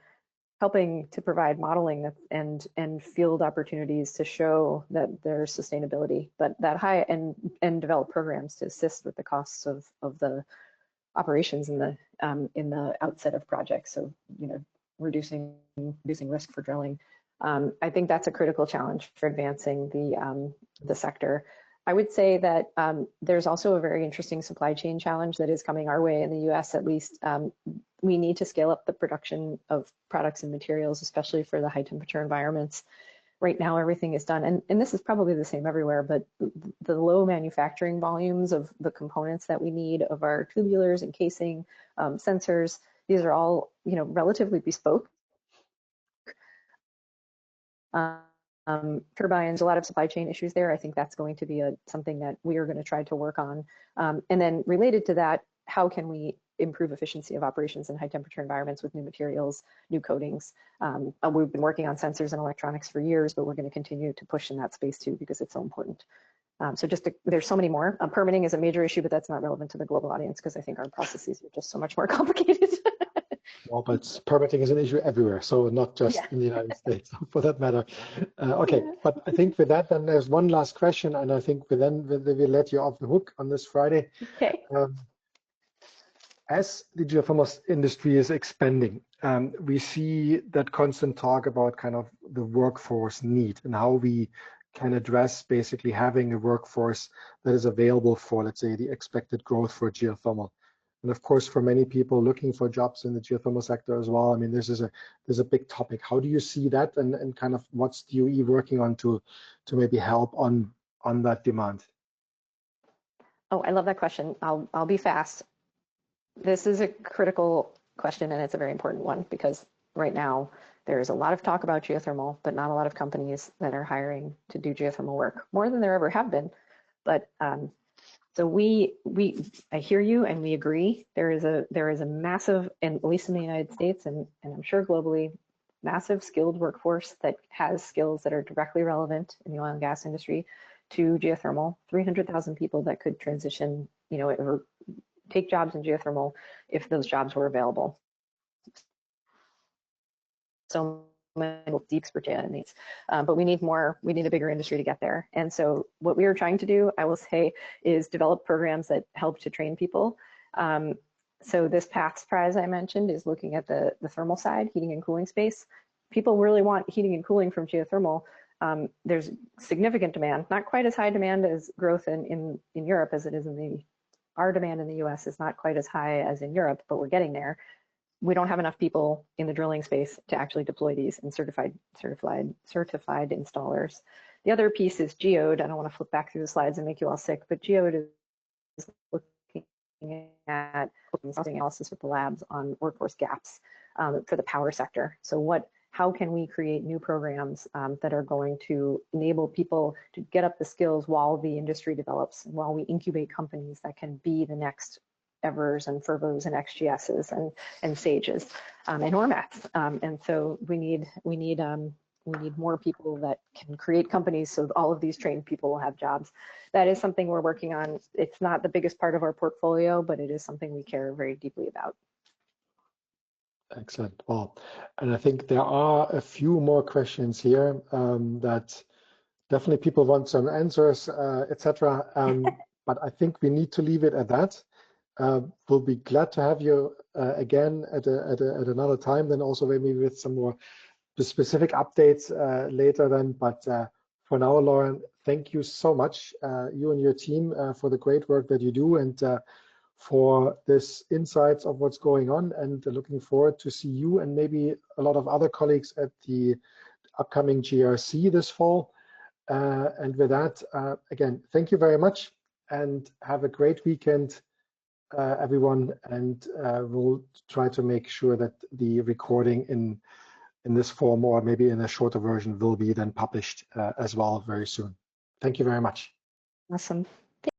helping to provide modeling and field opportunities to show that there's sustainability, but that high and develop programs to assist with the costs of the operations in the outset of projects. So, you know, reducing risk for drilling. I think that's a critical challenge for advancing the sector. I would say that there's also a very interesting supply chain challenge that is coming our way in the US at least. We need to scale up the production of products and materials, especially for the high temperature environments. Right now, everything is done, and this is probably the same everywhere, but the low manufacturing volumes of the components that we need of our tubulars and casing, sensors, these are all, you know, relatively bespoke. Turbines, a lot of supply chain issues there. I think that's going to be something that we are going to try to work on. And then related to that, how can we improve efficiency of operations in high temperature environments with new materials, new coatings? We've been working on sensors and electronics for years, but we're going to continue to push in that space too, because it's so important. So there's so many more. Permitting is a major issue, but that's not relevant to the global audience because I think our processes are just so much more complicated. Well, but permitting is an issue everywhere, so not just in the United States, for that matter. Okay, but I think with that, then there's one last question, and I think we will let you off the hook on this Friday. Okay. As the geothermal industry is expanding, we see that constant talk about kind of the workforce need and how we can address basically having a workforce that is available for, let's say, the expected growth for geothermal. And of course, for many people looking for jobs in the geothermal sector as well, I mean, this is a big topic. How do you see that, and kind of what's DOE working on to maybe help on that demand? Oh, I love that question. I'll be fast. This is a critical question, and it's a very important one because right now there's a lot of talk about geothermal, but not a lot of companies that are hiring to do geothermal work, more than there ever have been. But so I hear you, and we agree. There is a massive, and at least in the United States, and I'm sure globally, massive skilled workforce that has skills that are directly relevant in the oil and gas industry to geothermal. 300,000 people that could transition, you know, or take jobs in geothermal if those jobs were available. So many deep expertise in these, but we need more. We need a bigger industry to get there. And so what we are trying to do, I will say, is develop programs that help to train people. So this PATHS prize I mentioned is looking at the thermal side, heating and cooling space. People really want heating and cooling from geothermal. There's significant demand, not quite as high demand as growth in Europe as it is in our demand in the US is not quite as high as in Europe, but we're getting there. We don't have enough people in the drilling space to actually deploy these and certified installers. The other piece is Geode. I don't want to flip back through the slides and make you all sick, but Geode is looking at analysis with the labs on workforce gaps for the power sector. So how can we create new programs that are going to enable people to get up the skills while the industry develops, and while we incubate companies that can be the next Evers and Fervos and XGSs and Sages and Ormats. And so we need more people that can create companies so all of these trained people will have jobs. That is something we're working on. It's not the biggest part of our portfolio, but it is something we care very deeply about. Excellent. Well, and I think there are a few more questions here that definitely people want some answers, etc. But I think we need to leave it at that. We'll be glad to have you again at another time, then also maybe with some more specific updates later then. But for now, Lauren, thank you so much, you and your team, for the great work that you do, and for this insights of what's going on, and looking forward to see you and maybe a lot of other colleagues at the upcoming GRC this fall. And with that, again, thank you very much, and have a great weekend, everyone. And we'll try to make sure that the recording in this form, or maybe in a shorter version, will be then published as well very soon. Thank you very much. Awesome.